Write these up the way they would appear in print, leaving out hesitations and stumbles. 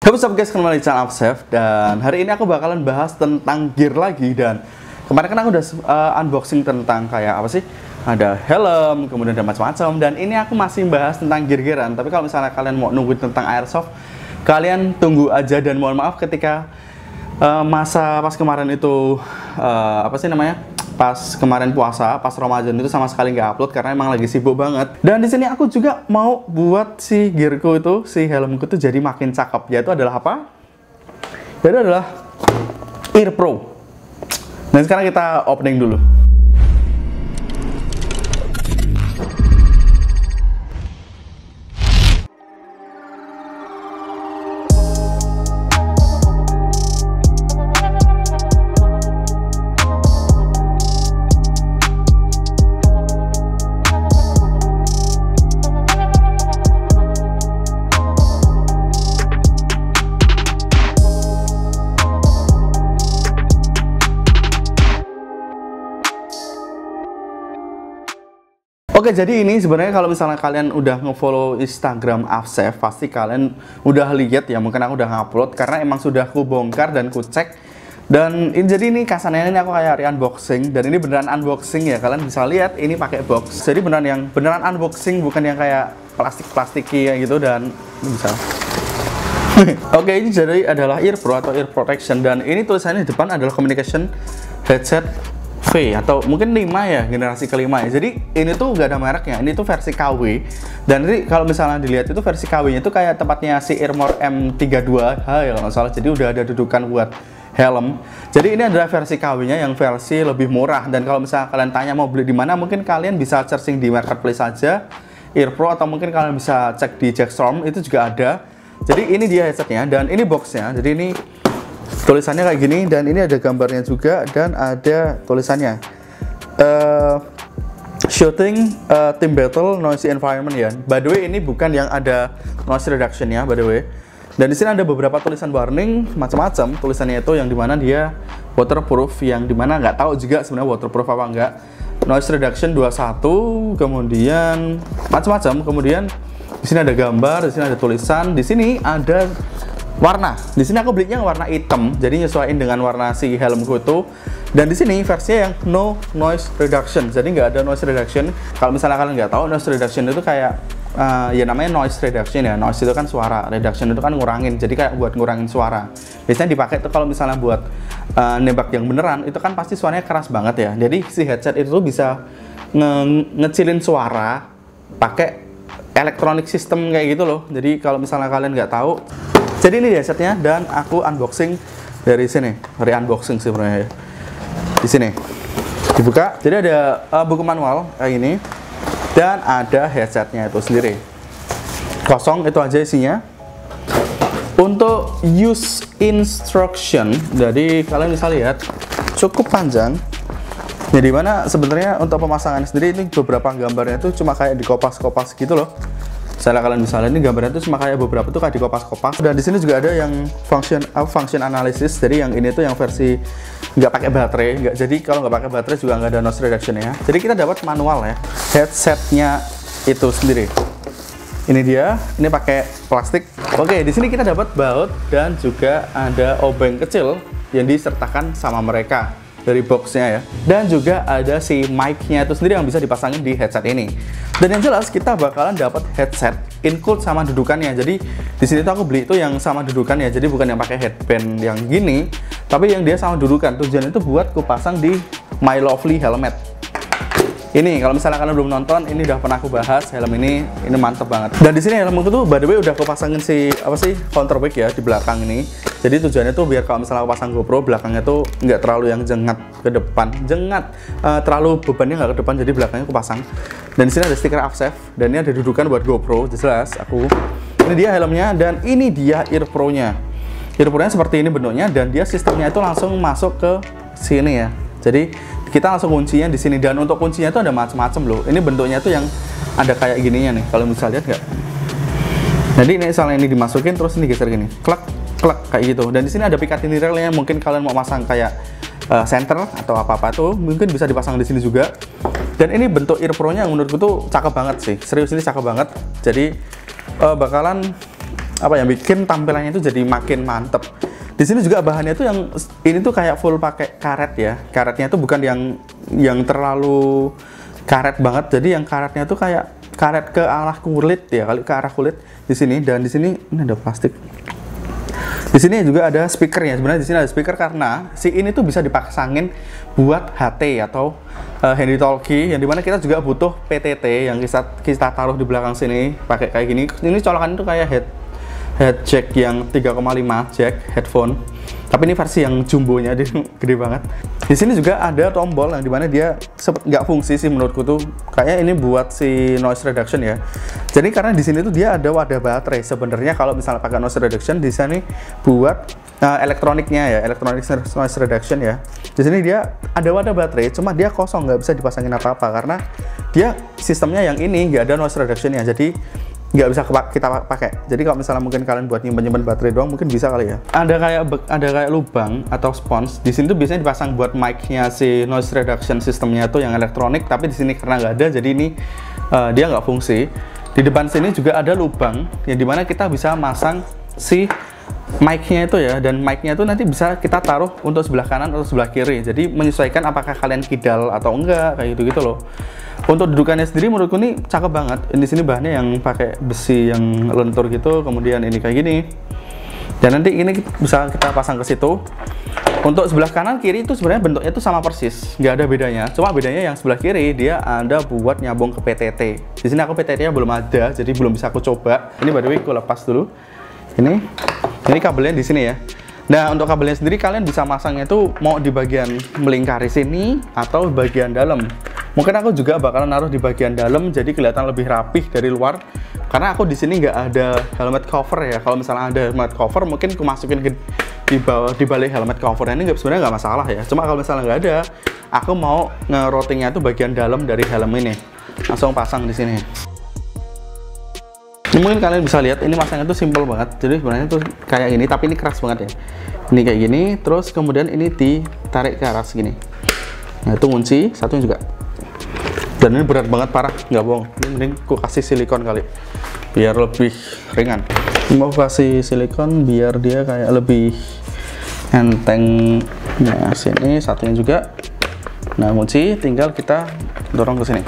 What's up guys, kembali di channel Afsef. Dan hari ini aku bakalan bahas tentang gear lagi. Dan kemarin kan aku udah unboxing tentang kayak apa sih, ada helm, kemudian ada macam-macam. Dan ini aku masih bahas tentang gear-gearan. Tapi kalau misalnya kalian mau nunggu tentang airsoft, kalian tunggu aja. Dan mohon maaf ketika masa pas kemarin itu apa sih namanya, pas kemarin puasa, pas Ramadan itu sama sekali nggak upload karena emang lagi sibuk banget. Dan di sini aku juga mau buat si gearku itu, si helmku itu jadi makin cakep. Yaitu adalah apa? Yaitu adalah Ear Pro. Dan sekarang kita opening dulu. Oke, jadi ini sebenarnya kalau misalnya kalian udah nge-follow Instagram Afsef, pasti kalian udah lihat ya, mungkin aku udah ngupload karena emang sudah aku bongkar dan ku cek. Dan jadi ini kasannya ini aku kayak re-unboxing, dan ini beneran unboxing ya, kalian bisa lihat ini pakai box. Jadi beneran unboxing, bukan yang kayak plastik-plastiki kayak gitu. Dan ini bisa. Oke, ini jadi adalah Ear Pro atau ear protection, dan ini tulisannya di depan adalah communication headset V atau mungkin 5 ya, generasi kelima ya. Jadi ini tuh nggak ada mereknya, ini tuh versi KW. Dan ini kalau misalnya dilihat itu versi KW-nya itu kayak tempatnya si Earmor M32H ya kalau nggak salah. Jadi udah ada dudukan buat helm. Jadi ini adalah versi KW-nya yang versi lebih murah. Dan kalau misalnya kalian tanya mau beli di mana, mungkin kalian bisa searching di marketplace saja Ear Pro, atau mungkin kalian bisa cek di Jackstorm, itu juga ada. Jadi ini dia headsetnya dan ini boxnya. Jadi ini tulisannya kayak gini, dan ini ada gambarnya juga, dan ada tulisannya shooting team battle noisy environment ya. By the way, ini bukan yang ada noise reduction ya, by the way. Dan di sini ada beberapa tulisan warning macam-macam. Tulisannya itu yang dimana dia waterproof, yang dimana nggak tahu juga sebenarnya waterproof apa enggak. Noise reduction 21, kemudian macam-macam. Kemudian di sini ada gambar, di sini ada tulisan, di sini ada warna. Di sini aku belinya warna hitam, jadi nyesuaiin dengan warna si helmku itu. Dan di sini versinya yang no noise reduction, jadi nggak ada noise reduction. Kalau misalnya kalian nggak tahu, noise reduction itu kayak ya namanya noise reduction ya. Noise itu kan suara, reduction itu kan ngurangin, jadi kayak buat ngurangin suara. Biasanya dipakai tuh kalau misalnya buat nembak yang beneran, itu kan pasti suaranya keras banget ya. Jadi si headset itu bisa ngecilin suara pakai electronic system kayak gitu loh. Jadi kalau misalnya kalian nggak tahu, jadi ini headsetnya, dan aku unboxing dari sini, re-unboxing sebenarnya ya. Di sini dibuka, jadi ada buku manual kayak ini, dan ada headsetnya itu sendiri. Kosong itu aja isinya. Untuk use instruction, jadi kalian bisa lihat cukup panjang. Jadi mana sebenarnya untuk pemasangan sendiri ini beberapa gambarnya itu cuma kayak dikopas-kopas gitu loh. Misalnya kalian bisa lihat ini gambarnya itu cuma kayak beberapa tuh kayak dikopas-kopas. Dan di sini juga ada yang function analysis. Jadi yang ini tuh yang versi nggak pakai baterai. Jadi kalau nggak pakai baterai juga nggak ada noise reduction ya. Jadi kita dapat manual ya headsetnya itu sendiri. Ini dia, ini pakai plastik. Oke, di sini kita dapat baut dan juga ada obeng kecil yang disertakan sama mereka dari boxnya ya. Dan juga ada si mic-nya itu sendiri yang bisa dipasangin di headset ini. Dan yang jelas kita bakalan dapat headset include sama dudukannya. Jadi di sini tuh aku beli itu yang sama dudukannya. Jadi bukan yang pakai headband yang gini, tapi yang dia sama dudukan. Tujuan itu buat ku pasang di My Lovely Helmet. Ini kalau misalnya kalian belum nonton, ini udah pernah aku bahas helm ini mantep banget. Dan di sini helmku tuh by the way udah aku pasangin si apa sih counterweight ya di belakang ini. Jadi tujuannya tuh biar kalau misalnya aku pasang GoPro, belakangnya tuh nggak terlalu yang jengat ke depan, terlalu bebannya nggak ke depan, jadi belakangnya aku pasang. Dan di sini ada stiker Afsef, dan ini ada dudukan buat GoPro, jelas aku. Ini dia helmnya, dan ini dia Ear Pro-nya. Ear Pro-nya seperti ini bentuknya, dan dia sistemnya itu langsung masuk ke sini ya. Jadi kita langsung kuncinya di sini, dan untuk kuncinya itu ada macam-macam loh. Ini bentuknya tuh yang ada kayak gininya nih, kalau misalnya lihat nggak. Jadi ini misalnya ini dimasukin, terus ini geser gini, klek klek kayak gitu. Dan di sini ada picatinny railnya, mungkin kalian mau pasang kayak center atau apa-apa tuh mungkin bisa dipasang di sini juga. Dan ini bentuk Ear Pro-nya yang menurutku tuh cakep banget sih, serius ini cakep banget. Jadi bakalan apa ya, bikin tampilannya itu jadi makin mantep. Di sini juga bahannya tuh yang ini tuh kayak full pakai karet ya. Karetnya tuh bukan yang terlalu karet banget. Jadi yang karetnya tuh kayak karet ke arah kulit ya, kali ke arah kulit di sini. Dan di sini ini ada plastik. Di sini juga ada speakernya. Sebenarnya di sini ada speaker karena si ini tuh bisa dipasangin buat HT atau handy talkie, yang dimana kita juga butuh PTT yang kita taruh di belakang sini pakai kayak gini. Ini colokan itu kayak head jack yang 3,5 jack headphone, tapi ini versi yang jumbonya, dia gede banget. Di sini juga ada tombol yang dimana dia nggak fungsi sih menurutku tuh, kayak ini buat si noise reduction ya. Jadi karena di sini tuh dia ada wadah baterai. Sebenarnya kalau misalnya pakai noise reduction di sini buat elektroniknya ya, electronic noise reduction ya. Di sini dia ada wadah baterai, cuma dia kosong, nggak bisa dipasangin apa-apa karena dia sistemnya yang ini nggak ada noise reduction ya. Jadi nggak bisa kita pakai. Jadi kalau misalnya mungkin kalian buat nyimpen baterai doang mungkin bisa kali ya. Ada kayak lubang atau spons. Di sini tuh biasanya dipasang buat mic-nya si noise reduction sistemnya tuh yang elektronik, tapi di sini karena nggak ada, jadi ini dia nggak fungsi. Di depan sini juga ada lubang yang dimana kita bisa masang si mic-nya itu ya, dan mic-nya itu nanti bisa kita taruh untuk sebelah kanan atau sebelah kiri. Jadi menyesuaikan apakah kalian kidal atau enggak, kayak gitu loh. Untuk dudukannya sendiri menurutku ini cakep banget. Di sini bahannya yang pakai besi yang lentur gitu, kemudian ini kayak gini. Dan nanti ini bisa kita pasang ke situ. Untuk sebelah kanan kiri itu sebenarnya bentuknya itu sama persis, nggak ada bedanya. Cuma bedanya yang sebelah kiri dia ada buat nyambung ke PTT. Di sini aku PTT-nya belum ada, jadi belum bisa aku coba. Ini by the way aku lepas dulu. Ini kabelnya di sini ya. Nah, untuk kabelnya sendiri kalian bisa masangnya itu mau di bagian melingkari sini atau bagian dalam. Mungkin aku juga bakalan naruh di bagian dalam jadi kelihatan lebih rapih dari luar. Karena aku di sini nggak ada helmet cover ya. Kalau misalnya ada helmet cover mungkin aku masukin di balik helmet cover ini sebenarnya nggak masalah ya. Cuma kalau misalnya nggak ada, aku mau nge-routingnya itu bagian dalam dari helm ini. Langsung pasang di sini. Mungkin kalian bisa lihat ini masangnya tuh simple banget. Jadi sebenarnya tuh kayak gini, tapi ini keras banget ya. Ini kayak gini, terus kemudian ini ditarik ke arah segini. Nah itu ngunci, satunya juga. Dan ini berat banget, parah, nggak bohong. Ini mending aku kasih silikon kali, biar lebih ringan. Mau kasih silikon biar dia kayak lebih enteng. Nah sini satunya juga. Nah ngunci, tinggal kita dorong ke sini.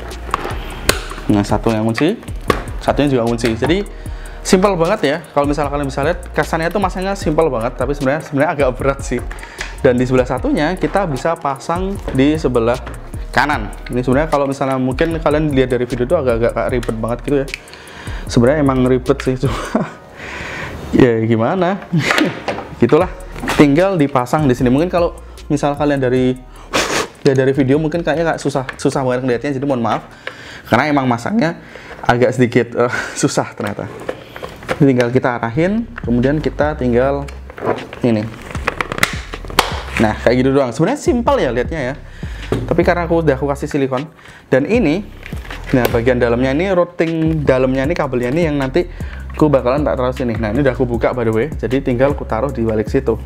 Nah satu yang ngunci, satunya juga kunci. Jadi simple banget ya. Kalau misalnya kalian bisa lihat kesannya itu masangnya simple banak, tapi sebenarnya agak berat sih. Dan di sebelah satunya kita bisa pasang di sebelah kanan. Ini sebenarnya kalau misalnya mungkin kalian lihat dari video itu agak-agak ribet banget gitu ya. Sebenarnya emang ribet sih, cuma ya gimana? Gitulah. Tinggal dipasang di sini. Mungkin kalau misal kalian dari video mungkin kayaknya susah banget ngeliatnya, jadi mohon maaf. Karena emang masangnya agak sedikit susah ternyata. Tinggal kita arahin, kemudian kita tinggal ini. Nah kayak gitu doang. Sebenarnya simpel ya liatnya ya. Tapi karena aku kasih silikon dan ini, nah bagian dalamnya ini, routing dalamnya ini, kabelnya ini yang nanti aku bakalan tak taruh sini. Nah ini udah aku buka by the way, jadi tinggal aku taruh di balik situ.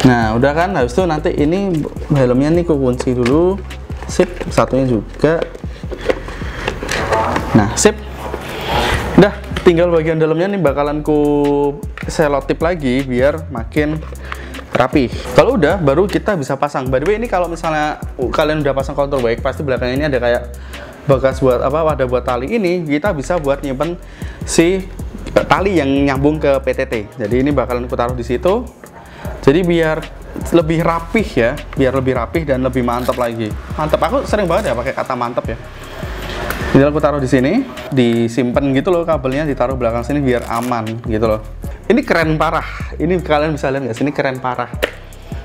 Nah udah kan, habis itu nanti ini helmnya nih aku kunci dulu. Sip, satunya juga. Nah sip, udah tinggal bagian dalamnya nih bakalan ku selotip lagi biar makin rapi. Kalau udah baru kita bisa pasang. By the way ini kalau misalnya kalian udah pasang kontrol baik, pasti belakangnya ini ada kayak bekas buat apa, wadah buat tali. Ini kita bisa buat nyimpen si tali yang nyambung ke PTT. Jadi ini bakalan ku taruh di situ. Jadi biar lebih rapih ya, biar lebih rapih dan lebih mantap lagi. Mantap, aku sering banget ya pakai kata mantap ya. Jadi aku taruh di sini, disimpan gitu loh kabelnya, ditaruh belakang sini biar aman gitu loh. Ini keren parah. Ini kalian bisa lihat nggak sini, keren parah.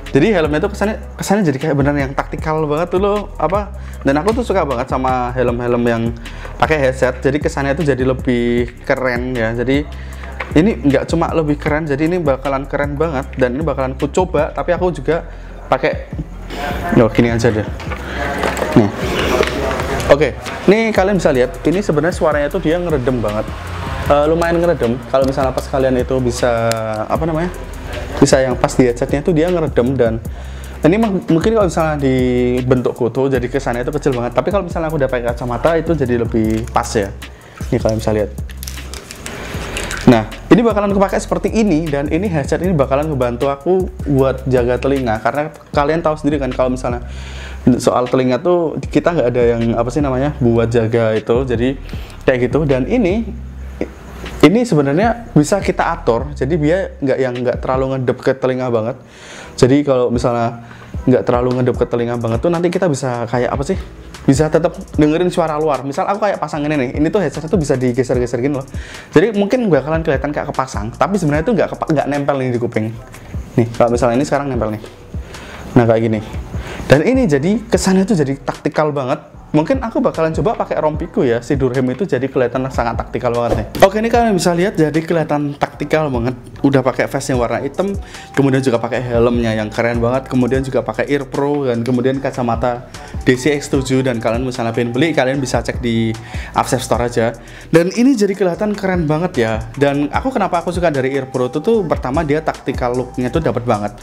Jadi helmnya tuh kesannya jadi kayak bener yang taktikal banget tuh loh, apa. Dan aku tuh suka banget sama helm-helm yang pakai headset. Jadi kesannya tuh jadi lebih keren ya. Jadi ini nggak cuma lebih keren, jadi ini bakalan keren banget dan ini bakalan aku coba. Tapi aku juga pakai, gini aja deh. Nih. Oke, ini kalian bisa lihat, ini sebenarnya suaranya tuh dia ngeredem banget, lumayan ngeredem. Kalau misalnya pas kalian itu bisa, apa namanya, bisa yang pas di headsetnya tuh dia ngeredem. Dan ini mungkin kalau misalnya dibentuk kutu jadi kesannya itu kecil banget. Tapi kalau misalnya aku udah pakai kacamata itu jadi lebih pas ya. Ini kalian bisa lihat. Nah, ini bakalan aku pakai seperti ini, dan ini headset ini bakalan ngebantu aku buat jaga telinga, karena kalian tahu sendiri kan kalau misalnya soal telinga tuh kita nggak ada yang apa sih namanya buat jaga itu, jadi kayak gitu. Dan ini sebenarnya bisa kita atur, jadi biar nggak terlalu ngedep ke telinga banget. Jadi kalau misalnya nggak terlalu ngedep ke telinga banget tuh nanti kita bisa kayak apa sih? Bisa tetap dengerin suara luar. Misal aku kayak pasang ini tuh headset tuh bisa digeser-geser gini loh. Jadi mungkin bakalan kelihatan kayak kepasang, tapi sebenarnya itu nggak nempel nih di kuping. Nih, kalau misalnya ini sekarang nempel nih. Nah, kayak gini. Dan ini jadi kesannya tuh jadi taktikal banget. Mungkin aku bakalan coba pakai rompiku ya, si Durham itu jadi kelihatan sangat taktikal banget nih. Oke, ini kalian bisa lihat jadi kelihatan taktikal banget. Udah pakai vest yang warna hitam, kemudian juga pakai helmnya yang keren banget, kemudian juga pakai ear pro, dan kemudian kacamata DCX7. Dan kalian misalnya pengen beli, kalian bisa cek di Upsave Store aja. Dan ini jadi kelihatan keren banget ya. Dan kenapa aku suka dari ear pro itu tuh, pertama dia taktikal looknya tuh dapat banget.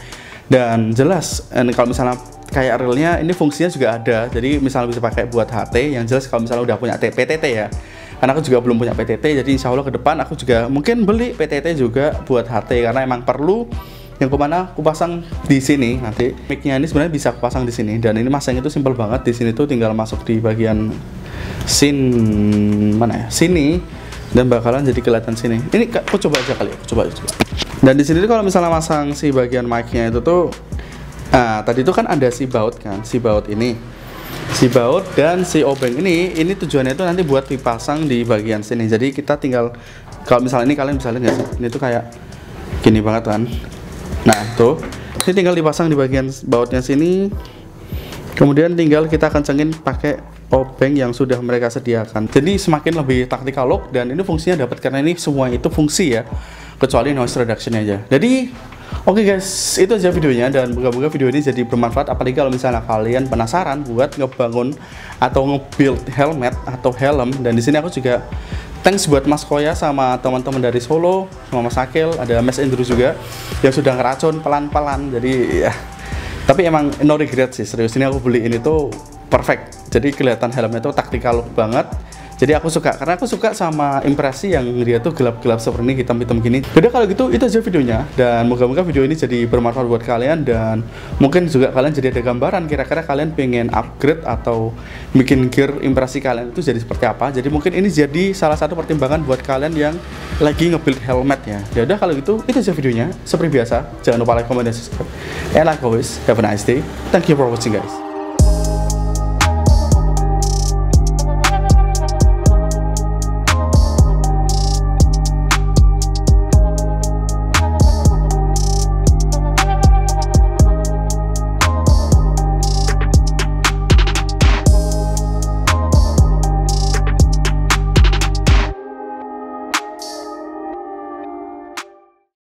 Dan jelas, kalau misalnya kayak realnya ini fungsinya juga ada, jadi misalnya bisa pakai buat HT. Yang jelas kalau misalnya udah punya PTT ya, karena aku juga belum punya PTT, jadi insya Allah ke depan aku juga mungkin beli PTT juga buat HT, karena emang perlu yang kemana aku pasang di sini. Nanti mic-nya ini sebenarnya bisa aku pasang di sini, dan ini masang itu simple banget. Di sini tuh tinggal masuk di bagian sini, dan bakalan jadi kelihatan sini. Ini aku coba aja kali, aku coba. Dan di sini tuh kalau misalnya masang si bagian mic-nya itu tuh, tadi itu kan ada si baut kan, si baut dan si obeng ini tujuannya itu nanti buat dipasang di bagian sini. Jadi kita tinggal, kalau misalnya ini kalian bisa lihat nggak sih, ini tuh kayak gini banget kan. Nah tuh, ini tinggal dipasang di bagian bautnya sini, kemudian tinggal kita kencengin pakai obeng yang sudah mereka sediakan. Jadi semakin lebih taktikal look, dan ini fungsinya dapat karena ini semua itu fungsi ya, kecuali noise reduction aja. Jadi oke guys, itu aja videonya, dan moga-moga video ini jadi bermanfaat. Apalagi kalau misalnya kalian penasaran buat ngebangun atau nge-build helmet atau helm. Dan di sini aku juga thanks buat Mas Koya sama teman-teman dari Solo, sama Mas Akil, ada Mas Andrew juga yang sudah ngeracun pelan-pelan. Jadi ya, tapi emang no regret sih, serius. Ini aku beli ini tuh perfect. Jadi kelihatan helmnya tuh taktikal banget. Jadi aku suka, karena aku suka sama impresi yang dia tuh gelap-gelap seperti ini, hitam-hitam gini. Jadi kalau gitu itu aja videonya, dan moga-moga video ini jadi bermanfaat buat kalian, dan mungkin juga kalian jadi ada gambaran kira-kira kalian pengen upgrade atau bikin gear impresi kalian itu jadi seperti apa. Jadi mungkin ini jadi salah satu pertimbangan buat kalian yang lagi nge-build helmet ya. Ya udah kalau gitu itu aja videonya. Seperti biasa, jangan lupa like, comment, dan subscribe. And like always, have a nice day. Thank you for watching guys.